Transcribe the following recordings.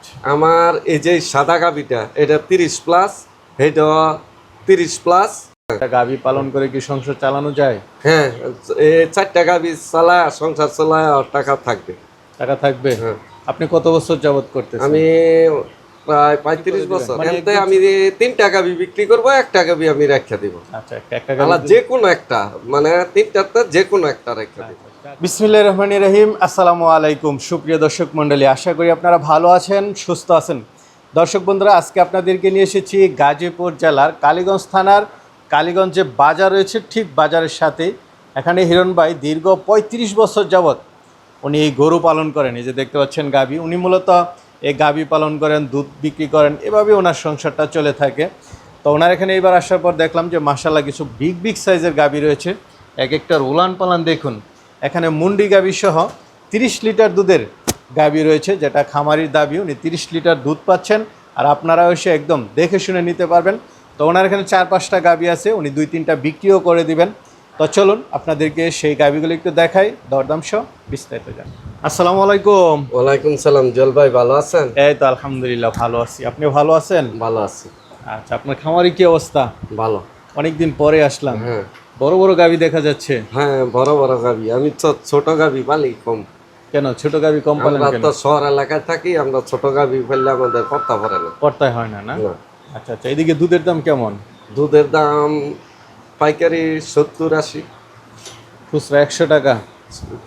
আচ্ছা, আমার এই যে সাদা গাভিটা এটা 30+, এটা 30+। একটা গাভী পালন করে কি সংসার চালানো যায়? হ্যাঁ, এই 4টা গাভি চালায় সংসার চালায় আর টাকা থাকবে। টাকা থাকবে। হ্যাঁ, আপনি কত বছর যাবত করতেছেন? আমি প্রায় 35 বছর মানে এতে আমি 3টা গাভি বিক্রি করবো, 1টা গাভি আমি রেখে দিব। আচ্ছা, একটা আলা যে কোনো একটা, মানে 3টাতে যে কোনো একটা রেখে দিব। বিসমিল্লাহির রহমানির রহিম। আসসালামু আলাইকুম সুপ্রিয় দর্শক মণ্ডলী, আশা করি আপনারা ভালো আছেন, সুস্থ আছেন। দর্শক বন্ধুরা, আজকে আপনাদেরকে নিয়ে এসেছি গাজীপুর জেলার কালীগঞ্জ থানার কালীগঞ্জ যে বাজার রয়েছে ঠিক বাজারের সাথে। এখানে হিরণ ভাই দীর্ঘ 35 বছর যাবৎ উনি এই গরু পালন করেন। এই যে দেখতে পাচ্ছেন গাভী, উনি মূলত এই গাভী পালন করেন, দুধ বিক্রি করেন, এভাবে ওনার সংসারটা চলে থাকে। তো ওনার এখানে এইবার আসার পর দেখলাম যে মাশাআল্লাহ কিছু বিগ সাইজের গাভী রয়েছে। এক একটা উলান পালান দেখুন। এখানে মুন্ডি গাভী সহ 30 লিটার দুধের গাভী রয়েছে, যেটা খামারির দাবি। উনি 30 লিটার দুধ পাচ্ছেন, আর আপনারা এসে একদম দেখে শুনে নিতে পারবেন। তো ওনার এখানে 4-5টা গাভী আছে, উনি 2-3টা বিক্রিও করে দিবেন। তো চলুন আপনাদেরকে সেই গাভীগুলো একটু দেখাই, দরদাম সহ বিস্তারিত জান। আসসালামু আলাইকুম। ওয়ালাইকুম সালাম। জল ভাই ভালো আছেন? এই তো আলহামদুলিল্লাহ ভালো আছি, আপনি ভালো আছেন? ভালো আছি। আচ্ছা, আপনার খামারি কি অবস্থা? ভালো। অনেকদিন পরে আসলাম। হ্যাঁ বড় বড় গাভী দেখা যাচ্ছে। হ্যাঁ, বড় বড় গাভি। আমি তো ছোট গাভি পালি কম। কেন ছোট গাভী কম পালেন আমরা কেন? তো শহর এলাকায় থাকি, আমরা ছোট গাভি ফেললে আমাদের পড়তা পড়ে না। পড়তায় হয় না না? না। আচ্ছা আচ্ছা, এদিকে দুধের দাম কেমন? দুধের দাম পাইকারি 70-80, খুচরা 100 টাকা।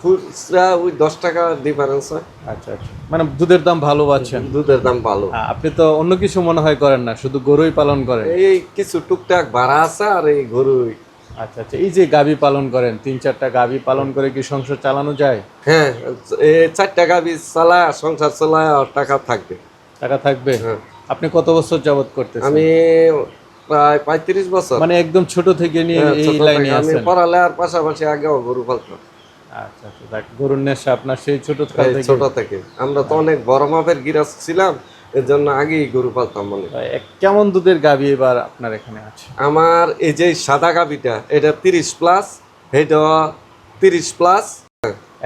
খুচরা ওই 10 টাকা ডিফারেন্স হয়। আচ্ছা আচ্ছা, মানে দুধের দাম ভালো পাচ্ছেন। দুধের দাম ভালো। আপনি তো অন্য কিছু মনে হয় করেন না, শুধু গরুই পালন করেন। এই কিছু টুকটাক ভাড়া আছে আর এই গরুই। আচ্ছা আচ্ছা, এই যে গাভী পালন করেন, 3-4টা গাভী পালন করে কি সংসার চালানো যায়? হ্যাঁ, এই 4টা গাভি চালায় সংসার চালায় আর টাকা থাকবে। টাকা থাকবে। হ্যাঁ। আপনি কত বছর যাবত করতেছেন? আমি প্রায় 35 বছর। মানে একদম ছোট থেকে নিয়ে হ্যাঁ, এই ছোট লাইনে থেকে আমি আছেন? পড়ালেখার পাশাপাশি আগেও গরু পালতাম। আচ্ছা আচ্ছা, দেখ গরুর নেশা আপনার সেই ছোট কাল এই থেকে। ছোট থেকে আমরা তো অনেক বড় মাপের গৃহস্থ ছিলাম, এর জন্য আগেই গরু পালতাম। মনে কেমন দুধের গাভী এবার আপনার এখানে আছে? আমার এই যে সাদা গাভিটা এটা 30+, এটা 30+।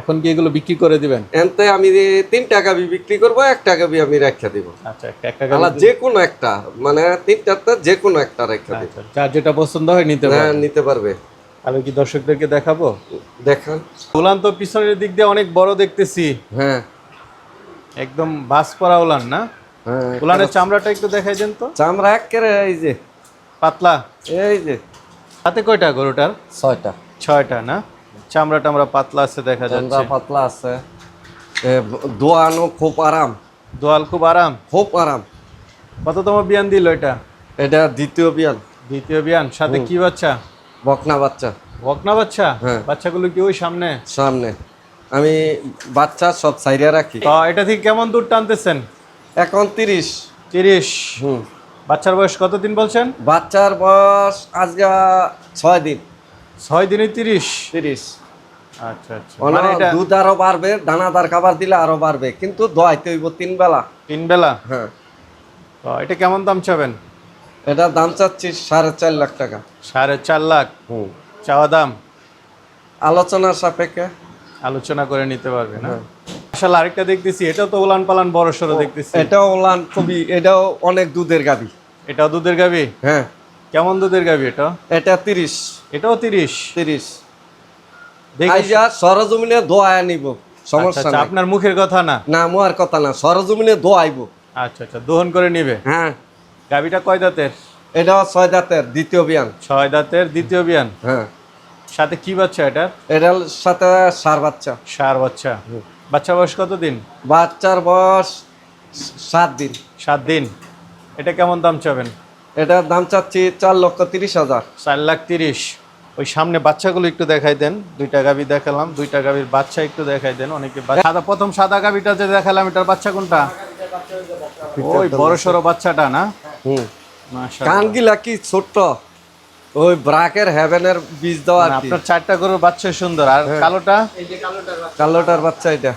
এখন কি এগুলো বিক্রি করে দিবেন? এনতে আমি 3টা গাভি বিক্রি করবো, 1টা গাভি আমি রেখে দিব। আচ্ছা, একটা আলা গাভী। যে কোনো একটা, মানে 3টাতে যে কোনো একটা রেখে দিব। আচ্ছা, যার যেটা পছন্দ হয় নিতে হ্যাঁ, পারেন। নিতে পারবে। তাহলে কি দর্শকদেরকে দেখাবো? দেখান। উলান তো পিছনের দিক দিয়ে অনেক বড় দেখতেছি, হ্যাঁ একদম বাস পরা উলান না? হ্যাঁ, উলানের চামড়াটা একটু দেখাই দেন তো। চামড়া একেবারে এই যে পাতলা। এই যে হাতে কয়টা গরুটার? 6টা। 6টা না? চামড়া টামড়া পাতলা আছে দেখা চামড়া যাচ্ছে। পাতলা আছে। দোয়ানো খুব আরাম, দোয়াল খুব আরাম। খুব আরাম। কততম বিয়ান দিল এটা? এটা দ্বিতীয় বিয়ান। দ্বিতীয় বিয়ান। সাথে কি বাচ্চা? বকনা বাচ্চা। বকনা বাচ্চা? হ্যাঁ। বাচ্চাগুলো কি ওই সামনে? সামনে আমি বাচ্চা সব সাইডে রাখি। তো এটা থেকে কেমন দুধ টানতেছেন? এখন 30। 30। হুম। বাচ্চার বয়স কতদিন বলছেন? বাচ্চার বয়স আজকে 6 দিন। 6 দিনে 30? 30। আচ্ছা আচ্ছা, মানে মানে এটা দুধ আরো বাড়বে, দানাদার খাবার দিলে আরো বাড়বে, কিন্তু দোয়াইতে হইব 3 বেলা। 3 বেলা? হ্যাঁ। তো এটা কেমন দাম চাবেন? এটার দাম চাচ্ছি 4.5 লাখ টাকা। 4.5 লাখ হুম। চাওয়া দাম? আলোচনার সাপেক্ষে আলোচনা করে নিতে পারবে না? আসলে আরেকটা দেখতেছি, এটাও তো উলান পালান বড় সড়ো দেখতেছি। এটাও ওলান খুবই, এটাও অনেক দুধের গাভী। এটাও দুধের গাভী? হ্যাঁ। কেমন দুধের গাভী এটা? এটা 30। এটাও 30? 30। দেখে আইজা সরজমিনে দোয়ায় নিব, সমস্যা আচ্ছা, নাই। আপনার মুখের কথা না? না, মোয়ার কথা না, সরজমিনে দোয়াইব। আচ্ছা আচ্ছা, দহন করে নিবে। হ্যাঁ। গাভীটা কয় দাঁতের? এটাও 6 দাঁতের, দ্বিতীয় বিয়ান। 6 দাঁতের, দ্বিতীয় বিয়ান। হ্যাঁ। সাথে কি বাচ্চা এটার? এটার সাথে সার বাচ্চা। ষাঁড় বাচ্চা। বাচ্চা বয়স কতদিন? বাচ্চার বয়স 7 দিন। 7 দিন। এটা কেমন দাম চাবেন? এটার দাম চাচ্ছি 4,30,000। 4,30,000। ওই সামনে বাচ্চাগুলো একটু দেখাই দেন। 2টা গাভী দেখালাম, 2টা গাভীর বাচ্চা একটু দেখাই দেন। অনেকে সাদা, প্রথম সাদা গাভীটা যে দেখালাম, এটার বাচ্চা কোনটা? ওই বড় সড়ো বাচ্চাটা না? হুম। মাশাআল্লাহ। কানগিলা কি ছোট্ট, ওই ব্রাকের হেভেনের বীজ দেওয়া আর কি। আপনার 4টা গরুর বাচ্চা সুন্দর। আর কালোটা? কালোটার বাচ্চা এটা।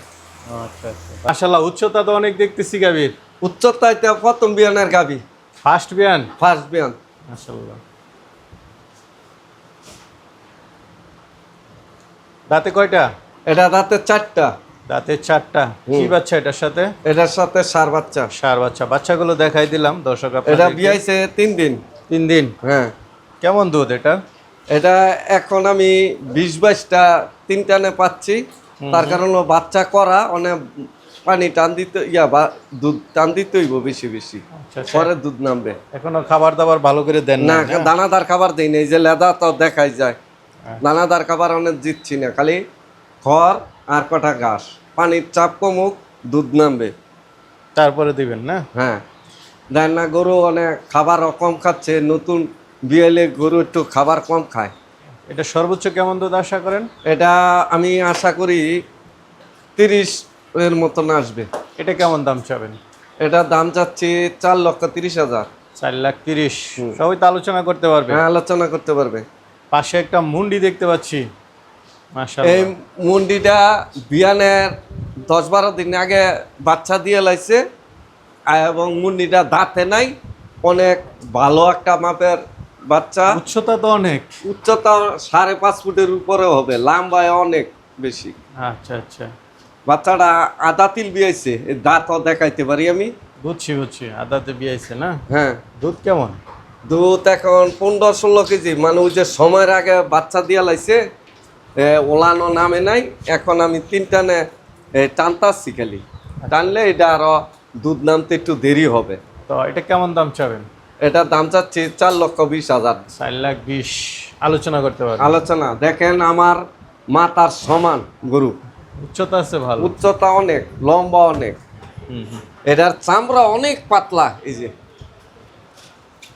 আচ্ছা আচ্ছা, মাশাআল্লাহ। উচ্চতা তো অনেক দেখতেছি গাভীর। উচ্চতা এটা প্রথম বিয়ানের গাভী, ফার্স্ট বিয়ান? ফার্স্ট বিয়ান। মাশাআল্লাহ। দাঁতে কয়টা? এটা দাঁতে 4টা। দাঁতের চারটা। কি বাচ্চা এটার সাথে? এটার সাথে সার বাচ্চা। সার বাচ্চা। বাচ্চাগুলো দেখাই দিলাম দর্শক এটা আপনাদেরকে। বিয়াইছে 3 দিন। 3 দিন। হ্যাঁ, কেমন দুধ এটা? এটা এখন আমি 20-22টা 3 টানে পাচ্ছি। তার কারণ হলো বাচ্চা করা অনেক পানি টান দিতে দুধ টান দিতে হইব বেশি বেশি, আচ্ছা, আচ্ছা। পরে দুধ নামবে। এখনো খাবার দাবার ভালো করে দেন না, না? দানাদার খাবার দেই না, এই যে লেদা তো দেখাই যায়। দানাদার খাবার অনেক দিচ্ছি না, খালি খড় আর কটা ঘাস, পানির চাপ কমুক, দুধ নামবে, তারপরে দিবেন না? হ্যাঁ। দেন না, গরু অনেক খাবারও কম খাচ্ছে, নতুন বিয়েলে গরু একটু খাবার কম খায়। এটা সর্বোচ্চ কেমন দুধ আশা করেন? এটা আমি আশা করি 30 এর মতন আসবে। এটা কেমন দাম চাবেন? এটা দাম চাচ্ছি 4,30,000। 4,30,000। সবাই তো আলোচনা করতে পারবে। হ্যাঁ, আলোচনা করতে পারবে। পাশে একটা মুন্ডি দেখতে পাচ্ছি, এই মাশাআল্লাহ। মুন্ডিটা বিয়ানের 10-12 দিন আগে বাচ্চা দিয়ে লাইছে, এবং মুন্ডিটা দাঁতে নাই, অনেক ভালো একটা মাপের বাচ্চা। উচ্চতা তো অনেক। উচ্চতা 5.5 ফুটের উপরে হবে, লম্বায় অনেক বেশি। আচ্ছা আচ্ছা, বাচ্চাটা আদাতিল বিয়াইছে, এই দাঁতও দেখাইতে পারি আমি। বুঝছি আদাতে বিয়াইছে না? হ্যাঁ, দুধ কেমন? দুধ এখন 15-16 কেজি, মানে ওই যে সময়ের আগে বাচ্চা দিয়া লাইছে, ওলানো নামে নাই। এখন আমি 3 টানে টানতাছি, খালি টানলে এটা আরো দুধ নামতে একটু দেরি হবে। তো এটা কেমন দাম চাবেন? এটার দাম চাচ্ছি 4,20,000। 4,20,000। আলোচনা করতে পারবেন। আলোচনা দেখেন, আমার মাথার সমান গরু, উচ্চতা আছে ভালো। উচ্চতা অনেক, লম্বা অনেক, হুম। এটার চামড়া অনেক পাতলা। এই যে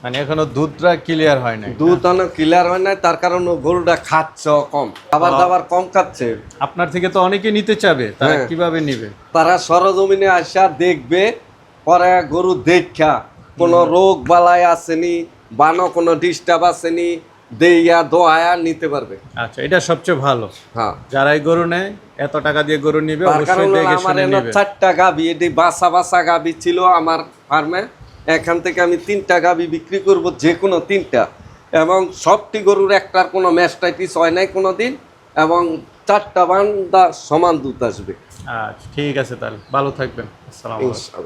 মানে এখনো দুধটা ক্লিয়ার হয় নাই। দুধ অনেক ক্লিয়ার হয় নাই, তার কারণ গরুটা খাচ্ছে কম, খাবার দাবার কম খাচ্ছে। আপনার থেকে তো অনেকে নিতে চাবে, তারা হ্যাঁ। কিভাবে নিবে? তারা সরজমিনে আসা দেখবে, পরে গরু দেখা কোনো রোগ বালাই আসেনি, বানো কোনো ডিস্টার্ব আসেনি, দেইয়া দোয়া নিতে পারবে। আচ্ছা, এটা সবচেয়ে ভালো। হ্যাঁ, যারাই গরু নেয় এত টাকা দিয়ে গরু নিবে, তার অবশ্যই কারণ দেখে আমার শুনে এনে নিবে। 4টা গাভি, এটি বাসা গাভি ছিল আমার ফার্মে। এখান থেকে আমি 3টা গাভি বিক্রি করব, যে কোনো 3টা, এবং সবটি গরুর একটার কোনো ম্যাস্টাইটিস হয় নাই কোনো দিন, এবং 4টা বান্দা সমান দুধ আসবে। আচ্ছা ঠিক আছে, তাহলে ভালো থাকবেন। আসসালামু আলাইকুম। ইনশাআল্লাহ।